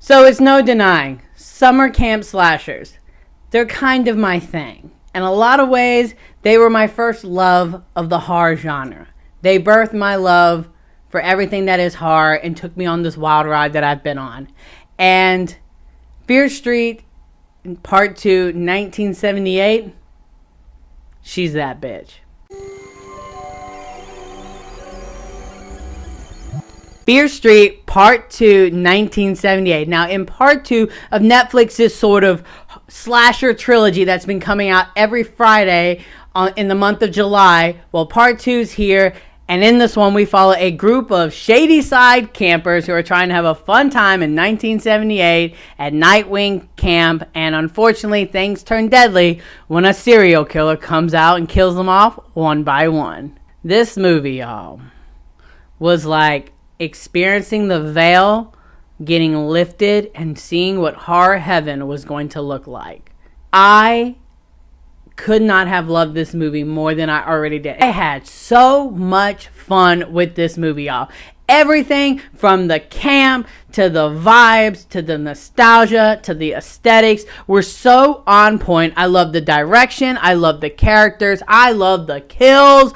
So it's no denying, summer camp slashers, they're kind of my thing. In a lot of ways, they were my first love of the horror genre. They birthed my love for everything that is horror and took me on this wild ride that I've been on. And Fear Street, Part 2, 1978, she's that bitch. Fear Street, Part 2, 1978. Now, in Part 2 of Netflix's sort of slasher trilogy that's been coming out every Friday in the month of July, well, Part 2's here, and in this one, we follow a group of shady side campers who are trying to have a fun time in 1978 at Nightwing Camp, and unfortunately, things turn deadly when a serial killer comes out and kills them off one by one. This movie, y'all, was like experiencing the veil getting lifted and seeing what horror heaven was going to look like. I could not have loved this movie more than I already did. I had so much fun with this movie, y'all. Everything from the camp to the vibes to the nostalgia to the aesthetics were so on point. I love the direction. I love the characters. I love the kills.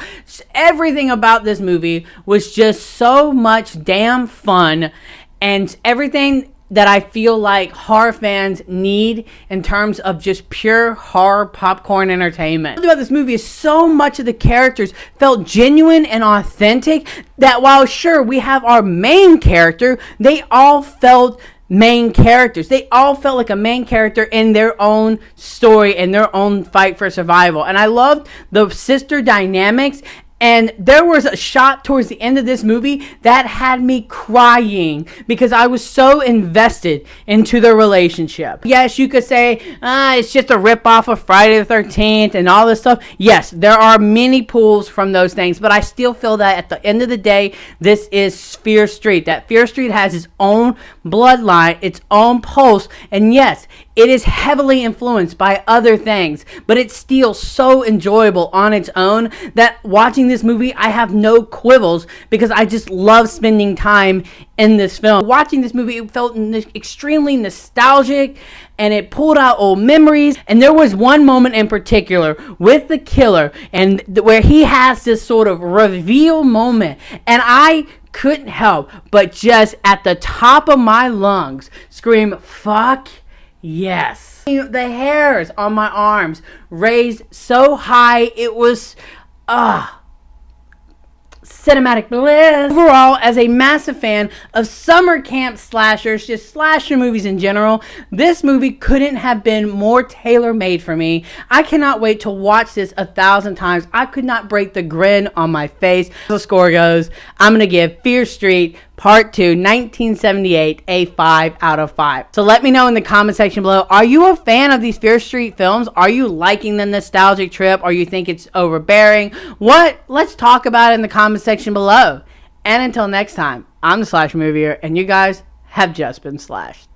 Everything about this movie was just so much damn fun, and everything that I feel like horror fans need in terms of just pure horror popcorn entertainment. What I love about this movie is so much of the characters felt genuine and authentic that while sure we have our main character, they all felt main characters. They all felt like a main character in their own story and their own fight for survival. And I loved the sister dynamics. And there was a shot towards the end of this movie that had me crying because I was so invested into their relationship. Yes, you could say, it's just a ripoff of Friday the 13th and all this stuff. Yes, there are many pulls from those things, but I still feel that at the end of the day, this is Fear Street. That Fear Street has its own bloodline, its own pulse, and yes, it is heavily influenced by other things, but it's still so enjoyable on its own that watching this movie, I have no quibbles because I just love spending time in this film. Watching this movie, it felt extremely nostalgic and it pulled out old memories. And there was one moment in particular with the killer and where he has this sort of reveal moment, and I couldn't help but just at the top of my lungs scream, fuck yes. The hairs on my arms raised so high, it was cinematic bliss. Overall, as a massive fan of summer camp slashers, just slasher movies in general, this movie couldn't have been more tailor-made for me. I cannot wait to watch this 1,000 times. I could not break the grin on my face. As the score goes, I'm going to give Fear Street Part 2, 1978, a 5 out of 5. So let me know in the comment section below, are you a fan of these Fear Street films? Are you liking the nostalgic trip, or you think it's overbearing? Let's talk about it in the comment section below. And until next time, I'm the Slash Movier, and you guys have just been slashed.